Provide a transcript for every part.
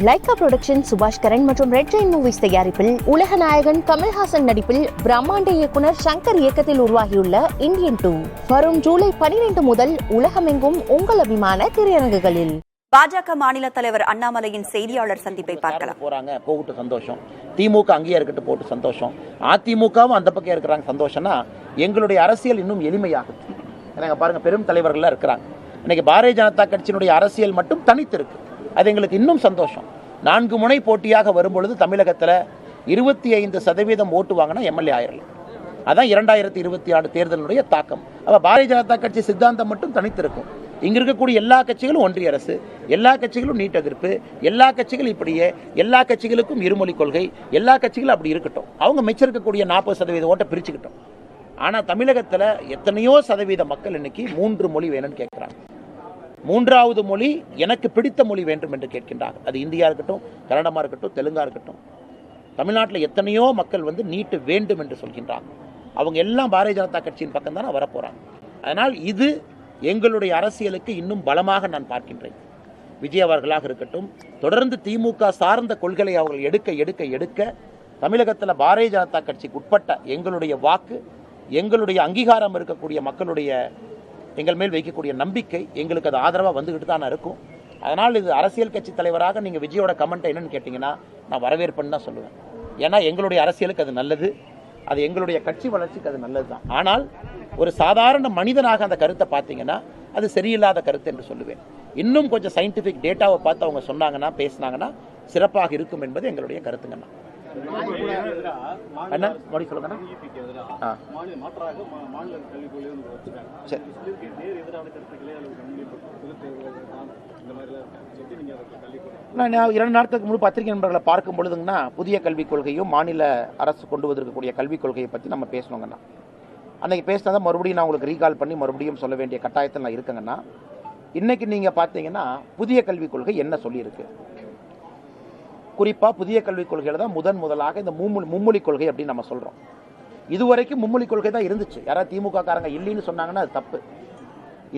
Lyca production சுபாஷ் கரன் மற்றும் red Jain movies தயாரிப்பில் உலக நாயகன் கமல்ஹாசன் நடிப்பில் பிரம்மாண்ட இயக்குனர் சங்கர் இயக்கத்தில் உருவாகியுள்ள இந்தியன் 2 வரும் ஜூலை 12 முதல் உலகமெங்கும் உங்கள் அபிமான திரையரங்குகளில். பாஜக மாநில தலைவர் அண்ணாமலையின் செய்தியாளர் சந்திப்பை பார்க்கலாம். போறாங்க, போகட்டு சந்தோஷம். திமுக அங்கேயே இருக்கட்டு, போட்டு சந்தோஷம். அதிமுகவும் அந்த பக்கம் இருக்கிறாங்க, சந்தோஷம்னா எங்களுடைய அரசியல் இன்னும் எளிமையாகும். எனக்கு பாருங்க, பெரும் தலைவர்கள்லாம் இருக்கிறாங்க. இன்னைக்கு பாரதிய ஜனதா கட்சியினுடைய அரசியல் மட்டும் தனித்து இருக்கு. அது எங்களுக்கு இன்னும் சந்தோஷம். 4 முனை போட்டியாக வரும்பொழுது தமிழகத்தில் 25% ஓட்டு வாங்கினா எம்எல்ஏ ஆயிரலாம். அதான் 2026 தேர்தலுடைய தாக்கம். அப்போ பாரதிய ஜனதா கட்சி சித்தாந்தம் மட்டும் தனித்து இருக்கும். இங்கே இருக்கக்கூடிய எல்லா கட்சிகளும் ஒன்றிய அரசு, எல்லா கட்சிகளும் நீட் எதிர்ப்பு, எல்லா கட்சிகளும் இப்படியே, எல்லா கட்சிகளுக்கும் இருமொழி கொள்கை, எல்லா கட்சிகளும் அப்படி இருக்கட்டும். அவங்க மிச்சிருக்கக்கூடிய 40% ஓட்டை பிரிச்சுக்கிட்டோம். ஆனால் தமிழகத்தில் எத்தனையோ சதவீத மக்கள் இன்னைக்கு 3 மொழி வேணும்னு கேட்குறாங்க. 3வது மொழி எனக்கு பிடித்த மொழி வேண்டும் என்று கேட்கின்றார்கள். அது இந்தியா இருக்கட்டும், கன்னடமாக இருக்கட்டும், தெலுங்கா இருக்கட்டும். தமிழ்நாட்டில் எத்தனையோ மக்கள் நீட்டு வேண்டும் என்று சொல்கின்றாங்க. அவங்க எல்லாம் பாரதிய ஜனதா கட்சியின் பக்கம் தானே வரப்போகிறாங்க. அதனால் இது எங்களுடைய அரசியலுக்கு இன்னும் பலமாக நான் பார்க்கின்றேன். விஜய் அவர்களாக இருக்கட்டும், தொடர்ந்து திமுக சார்ந்த கொள்கைகளை அவர்கள் எடுக்க தமிழகத்தில் பாரதிய ஜனதா கட்சிக்கு உட்பட்ட எங்களுடைய வாக்கு, எங்களுடைய அங்கீகாரம் இருக்கக்கூடிய மக்களுடைய எங்கள் மேல் வைக்கக்கூடிய நம்பிக்கை எங்களுக்கு அது ஆதரவாக வந்துக்கிட்டு தான் இருக்கும். அதனால் இது அரசியல் கட்சி தலைவராக நீங்கள் விஜயோட கமெண்ட்டை என்னன்னு கேட்டிங்கன்னா நான் வரவேற்புன்னு தான் சொல்லுவேன். ஏன்னா எங்களுடைய அரசியலுக்கு அது நல்லது, அது எங்களுடைய கட்சி வளர்ச்சிக்கு அது நல்லது தான். ஆனால் ஒரு சாதாரண மனிதனாக அந்த கருத்தை பார்த்தீங்கன்னா அது சரியில்லாத கருத்து என்று சொல்லுவேன். இன்னும் கொஞ்சம் சயின்டிஃபிக் டேட்டாவை பார்த்து அவங்க சொன்னாங்கன்னா, பேசினாங்கன்னா சிறப்பாக இருக்கும் என்பது எங்களுடைய கருத்துங்கண்ணா. என்ன மொழி சொல்லுங்கண்ணா? நான் 2 நாட்களுக்கு முன்பு பத்திரிகை நண்பர்களை பார்க்கும் பொழுதுங்கன்னா புதிய கல்விக் கொள்கையும் மாநில அரசு கொண்டு வந்திருக்கக்கூடிய கல்விக் கொள்கையை பற்றி நம்ம பேசணுங்கண்ணா. அன்றைக்கி பேசினதை மறுபடியும் நான் உங்களுக்கு ரீகால் பண்ணி மறுபடியும் சொல்ல வேண்டிய கட்டாயத்தில் நான் இருக்கேங்கண்ணா. இன்றைக்கி நீங்கள் பார்த்தீங்கன்னா புதிய கல்விக் கொள்கை என்ன சொல்லியிருக்கு, குறிப்பாக புதிய கல்விக் கொள்கையில் தான் முதலாக இந்த மும்மொழி கொள்கை அப்படின்னு நம்ம சொல்கிறோம். இதுவரைக்கும் மும்மொழி கொள்கை தான் இருந்துச்சு. யாராவது திமுக காரங்க இல்லைன்னு சொன்னாங்கன்னா அது தப்பு.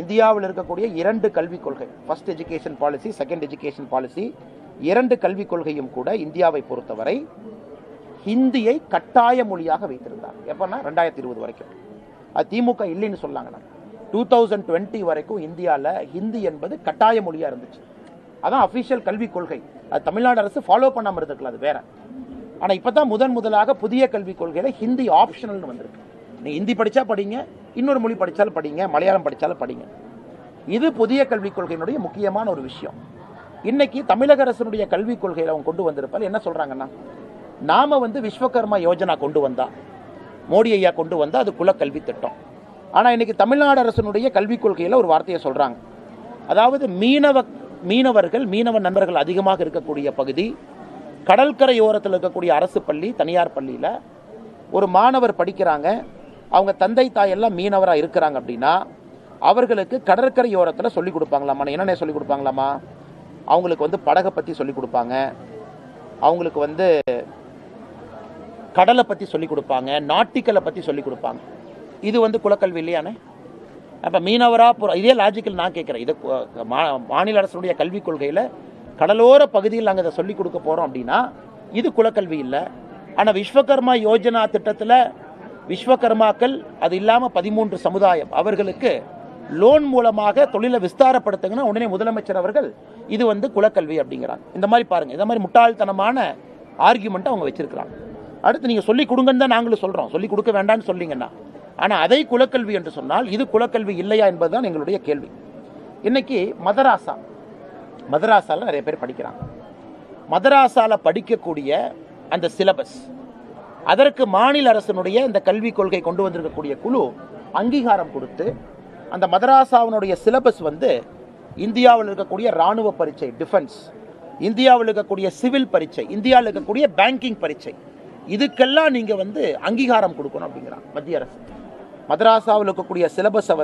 இந்தியாவில் இருக்கக்கூடிய 2 கல்விக் கொள்கை, first education policy, second education policy, 2 கல்விக் கொள்கையும் கூட இந்தியாவை பொறுத்தவரை ஹிந்தியை கட்டாய மொழியாக வைத்திருந்தார். எப்போனா 2020 வரைக்கும். அது திமுக இல்லைன்னு சொன்னாங்கன்னா 2020 வரைக்கும் இந்தியாவில் ஹிந்தி என்பது கட்டாய மொழியாக இருந்துச்சு. அதான் அஃபிஷியல் கல்விக் கொள்கை. அது தமிழ்நாடு அரசு ஃபாலோ பண்ணாமல் இருந்திருக்கலாம், அது வேற. ஆனால் இப்போ தான் முதலாக புதிய கல்விக் கொள்கையில் ஹிந்தி ஆப்ஷனல்னு வந்திருக்கு. நீங்கள் ஹிந்தி படித்தா படிங்க, இன்னொரு மொழி படித்தாலும் படிங்க, மலையாளம் படித்தாலும் படிங்க. இது புதிய கல்விக் கொள்கையினுடைய முக்கியமான ஒரு விஷயம். இன்னைக்கு தமிழக அரசுடைய கல்விக் கொள்கையில் அவங்க கொண்டு வந்திருப்பார். என்ன சொல்கிறாங்கன்னா, நாம் விஸ்வகர்மா யோஜனா கொண்டு வந்தா, மோடி ஐயா கொண்டு வந்தால் அது குலக்கல்வி திட்டம். ஆனால் இன்னைக்கு தமிழ்நாடு அரசினுடைய கல்விக் கொள்கையில் ஒரு வார்த்தையை சொல்கிறாங்க. அதாவது மீனவ நண்பர்கள் அதிகமாக இருக்கக்கூடிய பகுதி, கடற்கரையோரத்தில் இருக்கக்கூடிய அரசு பள்ளி, தனியார் பள்ளியில் ஒரு மாணவர் படிக்கிறாங்க, அவங்க தந்தை தாயெல்லாம் மீனவராக இருக்கிறாங்க அப்படின்னா அவர்களுக்கு கடற்கரையோரத்தில் சொல்லிக் கொடுப்பாங்களாமா. என்னென்ன சொல்லிக் கொடுப்பாங்களாமா? அவங்களுக்கு படகை பற்றி சொல்லிக் கொடுப்பாங்க, அவங்களுக்கு கடலை பற்றி சொல்லிக் கொடுப்பாங்க, நாட்டிக்கலை பற்றி சொல்லிக் கொடுப்பாங்க. இது குலக்கல்வி இல்லையானே? அப்போ மீனவராக இதே லாஜிக்கல் நான் கேட்குறேன். இது மாநில அரசுடைய கல்விக் கொள்கையில் கடலோர பகுதியில் நாங்கள் இதை சொல்லிக் கொடுக்க போகிறோம் அப்படின்னா இது குலக்கல்வி இல்லை. ஆனால் விஸ்வகர்மா யோஜனா திட்டத்தில் விஸ்வகர்மாக்கள், அது இல்லாமல் 13 சமுதாயம் அவர்களுக்கு லோன் மூலமாக தொழிலை விஸ்தாரப்படுத்துங்கன்னா உடனே முதலமைச்சர் அவர்கள் இது குலக்கல்வி அப்படிங்கிறாங்க. இந்த மாதிரி பாருங்கள், இந்த மாதிரி முட்டாள்தனமான ஆர்கியூமெண்ட்டை அவங்க வச்சிருக்கிறாங்க. அடுத்து நீங்கள் சொல்லிக் கொடுங்கன்னு தான் நாங்களும் சொல்கிறோம், சொல்லிக் கொடுக்க வேண்டாம்னு சொல்லிங்கன்னா. ஆனால் அதை குலக்கல்வி என்று சொன்னால் இது குலக்கல்வி இல்லையா என்பதுதான் எங்களுடைய கேள்வி. இன்னைக்கு மதராசாவில் நிறைய பேர் படிக்கிறாங்க. மதராசாவில் படிக்கக்கூடிய அந்த சிலபஸ், அதற்கு மாநில அரசினுடைய இந்த கல்விக் கொள்கை கொண்டு வந்திருக்கக்கூடிய குழு அங்கீகாரம் கொடுத்து அந்த மதராசாவினுடைய சிலபஸ் இந்தியாவில் இருக்கக்கூடிய இராணுவ பரீட்சை, டிஃபென்ஸ், இந்தியாவில் இருக்கக்கூடிய சிவில் பரீட்சை, இந்தியாவில் இருக்கக்கூடிய பேங்கிங் பரீட்சை, இதுக்கெல்லாம் நீங்கள் அங்கீகாரம் கொடுக்கணும் அப்படிங்கிறாங்க மத்திய அரசு. மதராசாவில் இருக்கக்கூடிய சிலபஸை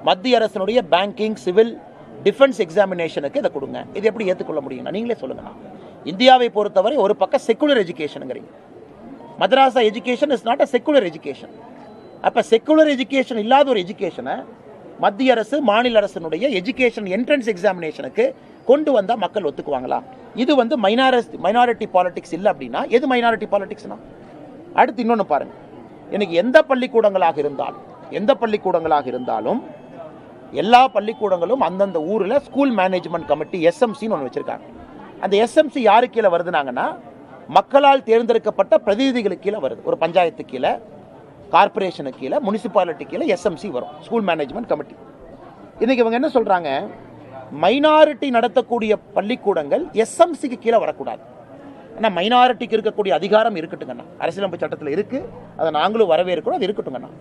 மத்திய அரசினுடைய பேங்கிங், சிவில், டிஃபென்ஸ் எக்ஸாமினேஷனுக்கு இதை கொடுங்க. இது எப்படி ஏற்றுக்கொள்ள முடியுங்க? நீங்களே சொல்லுங்கண்ணா. இந்தியாவை பொறுத்தவரை ஒரு பக்கம் செக்குலர் எஜுகேஷனுங்கிறீங்க. மதராசா education is not a secular education. அப்போ செக்குலர் எஜுகேஷன் இல்லாத ஒரு எஜுகேஷனை மத்திய அரசு மாநில அரசினுடைய எஜுகேஷன் என்ட்ரன்ஸ் எக்ஸாமினேஷனுக்கு கொண்டு வந்தால் மக்கள் ஒத்துக்குவாங்களா? இது வந்து மைனாரிட்டி பாலிடிக்ஸ் இல்லை அப்படின்னா எது மைனாரிட்டி பாலிடிக்ஸ்னா? அடுத்து இன்னொன்று பாருங்கள், எனக்கு எந்த பள்ளிக்கூடங்களாக இருந்தாலும் எல்லா பள்ளிக்கூடங்களும் அந்தந்த ஊரில் ஸ்கூல் மேனேஜ்மெண்ட் கமிட்டி எஸ்எம்சின்னு ஒன்று வச்சுருக்காங்க. அந்த எஸ்எம்சி யாரு கீழே வருதுனாங்கன்னா மக்களால் தேர்ந்தெடுக்கப்பட்ட பிரதிநிதிகளுக்கு கீழே வருது. ஒரு பஞ்சாயத்து கீழே, கார்பரேஷனுக்கு கீழே, முனிசிபாலிட்டி கீழே எஸ்எம்சி வரும், ஸ்கூல் மேனேஜ்மெண்ட் கமிட்டி. இன்னைக்கு இவங்க என்ன சொல்கிறாங்க, மைனாரிட்டி நடத்தக்கூடிய பள்ளிக்கூடங்கள் எஸ்எம்சிக்கு கீழே வரக்கூடாது. ஆனால் மைனாரிட்டிக்கு இருக்கக்கூடிய அதிகாரம் இருக்கட்டுங்கண்ணா, அரசியலமைப்பு சட்டத்தில் இருக்குது, அதை நாங்களும் வரவேற்கிறோம், அது இருக்கட்டுங்கண்ணா.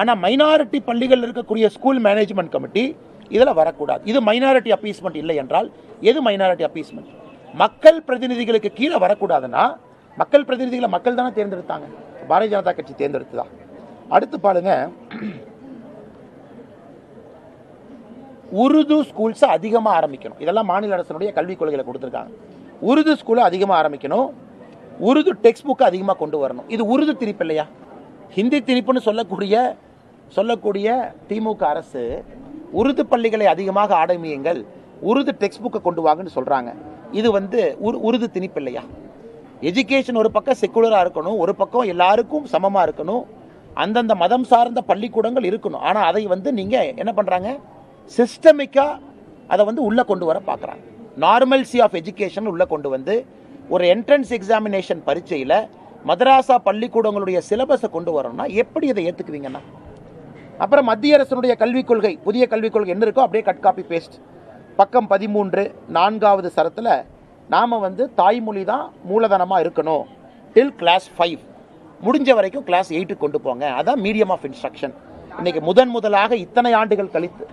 ஆனால் மைனாரிட்டி பள்ளிகள் இருக்கக்கூடிய ஸ்கூல் மேனேஜ்மெண்ட் கமிட்டி இதில் வரக்கூடாது. இது மைனாரிட்டி அப்பீஸ்மெண்ட் இல்லை என்றால் எது மைனாரிட்டி அப்பீஸ்மெண்ட்? மக்கள் பிரதிநிதிகளுக்கு கீழே வரக்கூடாதுன்னா மக்கள் பிரதிநிதிகளை மக்கள் தானே தேர்ந்தெடுத்தாங்க, பாரதிய ஜனதா கட்சி தேர்ந்தெடுத்துதான். அடுத்து பாருங்க, உருது ஸ்கூல்ஸை அதிகமாக ஆரம்பிக்கணும். இதெல்லாம் மாநில அரசினுடைய கல்விக் கொள்கைகளை கொடுத்துருக்காங்க. உருது ஸ்கூலை அதிகமாக ஆரம்பிக்கணும், உருது டெக்ஸ்ட் புக்கை அதிகமாக கொண்டு வரணும். இது உருது திணிப்பு இல்லையா? ஹிந்தி திணிப்புன்னு சொல்லக்கூடிய திமுக அரசு உருது பள்ளிகளை அதிகமாக ஆரம்பியுங்கள், உருது டெக்ஸ்ட் புக்கை கொண்டு வாங்கன்னு சொல்கிறாங்க. இது வந்து உருது திணிப்பு இல்லையா? எஜுகேஷன் ஒரு பக்கம் செக்குலராக இருக்கணும், ஒரு பக்கம் எல்லாருக்கும் சமமாக இருக்கணும், அந்தந்த மதம் சார்ந்த பள்ளிக்கூடங்கள் இருக்கணும். ஆனால் அதை வந்து நீங்கள் என்ன பண்ணுறாங்க, சிஸ்டமிக்காக அதை வந்து உள்ளே கொண்டு வர பார்க்குறாங்க. நார்மல்சி ஆஃப் எஜுகேஷன் உள்ளே கொண்டு வந்து ஒரு என்ட்ரன்ஸ் எக்ஸாமினேஷன் பரீட்சையில் மதராசா பள்ளிக்கூடங்களுடைய சிலபஸை கொண்டு வரணும்னா எப்படி இதை ஏற்றுக்குவீங்கன்னா? அப்புறம் மத்திய அரசினுடைய கல்விக் கொள்கை, புதிய கல்விக் கொள்கை என்ன இருக்கோ அப்படியே கட் காப்பி பேஸ்ட். பக்கம் 13 4வது சரத்தில் நாம் வந்து தாய்மொழி தான் மூலதனமாக இருக்கணும் டில் கிளாஸ் 5, முடிஞ்ச வரைக்கும் கிளாஸ் 8 கொண்டு போங்க, அதான் மீடியம் ஆஃப் இன்ஸ்ட்ரக்ஷன். இன்றைக்கி முதலாக இத்தனை ஆண்டுகள் கழித்து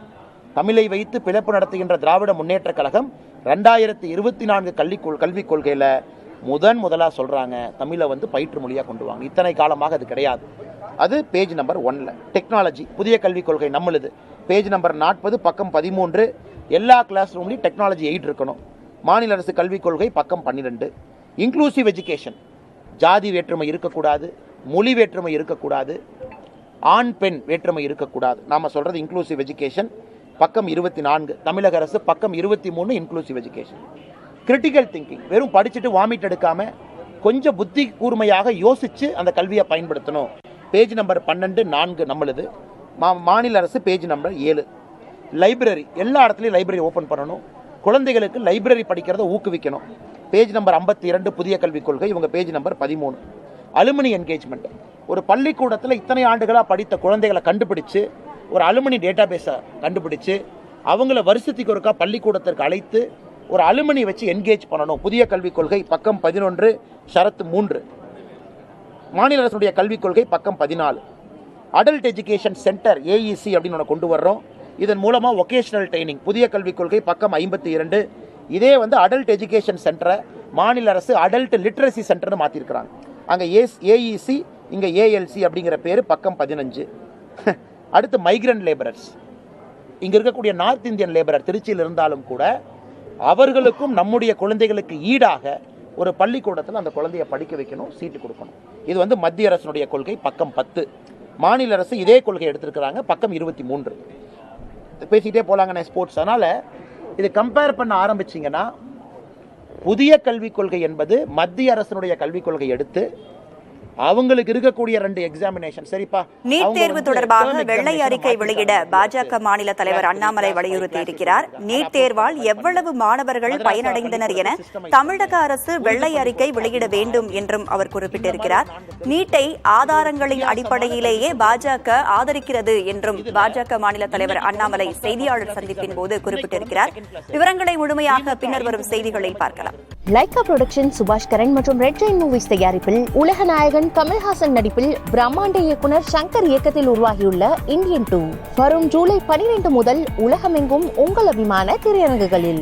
தமிழை வைத்து பிழைப்பு நடத்துகின்ற திராவிட முன்னேற்ற கழகம் 2024 கல்விக் கொள்கையில் முதலாக சொல்கிறாங்க தமிழை வந்து பயிற்று மொழியாக கொண்டு வாங்க. இத்தனை காலமாக அது கிடையாது. அது பேஜ் நம்பர் 1ல். டெக்னாலஜி புதிய கல்விக் கொள்கை நம்மளுது, பேஜ் நம்பர் 40 பக்கம் 13. எல்லா கிளாஸ் ரூம்லையும் டெக்னாலஜி 8 இருக்கணும். மாநில அரசு கல்விக் கொள்கை பக்கம் 12. இன்க்ளூசிவ் எஜுகேஷன், ஜாதி வேற்றுமை இருக்கக்கூடாது, மொழி வேற்றுமை இருக்கக்கூடாது, ஆண் பெண் வேற்றுமை இருக்கக்கூடாது. நாம் சொல்கிறது இன்க்ளூசிவ் எஜுகேஷன் பக்கம் 24. தமிழக அரசு பக்கம் 23 இன்க்ளூசிவ் எஜுகேஷன். கிரிட்டிக்கல் திங்கிங், வெறும் படிச்சுட்டு வாமிட் எடுக்காமல் கொஞ்சம் புத்தி கூர்மையாக யோசித்து அந்த கல்வியை பயன்படுத்தணும். பேஜ் நம்பர் 12 4 நம்மளுது. மாநில அரசு பேஜ் நம்பர் 7. லைப்ரரி, எல்லா இடத்துலையும் லைப்ரரி ஓப்பன் பண்ணணும், குழந்தைகளுக்கு லைப்ரரி படிக்கிறத ஊக்குவிக்கணும். பேஜ் நம்பர் 52 புதிய கல்விக் கொள்கை, இவங்க பேஜ் நம்பர் 13. அலுமினி என்கேஜ்மெண்ட், ஒரு பள்ளிக்கூடத்தில் இத்தனை ஆண்டுகளாக படித்த குழந்தைகளை கண்டுபிடிச்சு ஒரு அலுமினி டேட்டா பேஸை கண்டுபிடிச்சு அவங்கள வருஷத்துக்கு ஒருக்கா பள்ளிக்கூடத்திற்கு அழைத்து ஒரு அலுமினி வச்சு என்கேஜ் பண்ணணும். புதிய கல்விக் கொள்கை பக்கம் 11 ஷரத்து 3. மாநில அரசுடைய கல்விக் கொள்கை பக்கம் 14. அடல்ட் எஜுகேஷன் சென்டர் AEC அப்படின்னு ஒன்று கொண்டு வர்றோம். இதன் மூலமாக வொகேஷனல் ட்ரைனிங், புதிய கல்விக் கொள்கை பக்கம் 52. இதே வந்து அடல்ட் எஜுகேஷன் சென்டரை மாநில அரசு அடல்ட் லிட்ரஸி சென்டர்னு மாற்றிருக்கிறாங்க. அங்கே AEC, இங்கே ALC அப்படிங்கிற பேர் பக்கம் 15. அடுத்து மைக்ரண்ட் லேபரர்ஸ், இங்கே இருக்கக்கூடிய நார்த் இந்தியன் லேபரர் திருச்சியில் இருந்தாலும் கூட அவர்களுக்கும் நம்முடைய குழந்தைகளுக்கு ஈடாக ஒரு பள்ளிக்கூடத்தில் அந்த குழந்தையை படிக்க வைக்கணும், சீட்டு கொடுக்கணும். இது வந்து மத்திய அரசினுடைய கொள்கை பக்கம் 10. மாநில அரசு இதே கொள்கை எடுத்திருக்கிறாங்க பக்கம் 23. பேசிக்கிட்டே போலாங்கண்ணே ஸ்போர்ட்ஸ். அதனால் இது கம்பேர் பண்ண ஆரம்பிச்சிங்கன்னா புதிய கல்விக் கொள்கை என்பது மத்திய அரசினுடைய கல்விக் கொள்கை எடுத்து அவங்களுக்கு இருக்கக்கூடிய 2 எக்ஸாமினேஷன். சரிப்பா, நீட் தேர்வு தொடர்பாக வெள்ளை அறிக்கை வெளியிட பாஜக மாநில தலைவர் அண்ணாமலை வலியுறுத்தி இருக்கிறார். நீட் தேர்வால் எவ்வளவு மாணவர்கள் பயனடைந்தனர் என தமிழக அரசு வெள்ளை அறிக்கை வெளியிட வேண்டும் என்றும் அவர் குறிப்பிட்டிருக்கிறார். நீட்டை ஆதாரங்களின் அடிப்படையிலேயே பாஜக ஆதரிக்கிறது என்றும் பாஜக மாநில தலைவர் அண்ணாமலை செய்தியாளர் சந்திப்பின் போது குறிப்பிட்டிருக்கிறார். விவரங்களை முழுமையாக பின்னர் வரும் செய்திகளில் பார்க்கலாம். லைகா புரொடக்ஷன், சுபாஷ் கரன் மற்றும் ரெட் ரெயின் மூவிஸ் தயாரிப்பில் உலக நாயகன் கமல்ஹாசன் நடிப்பில் பிரம்மாண்ட இயக்குனர் சங்கர் இயக்கத்தில் உருவாகியுள்ள இந்தியன் 2 வரும் ஜூலை 12 முதல் உலகமெங்கும் உங்கள் அபிமான திரையரங்குகளில்.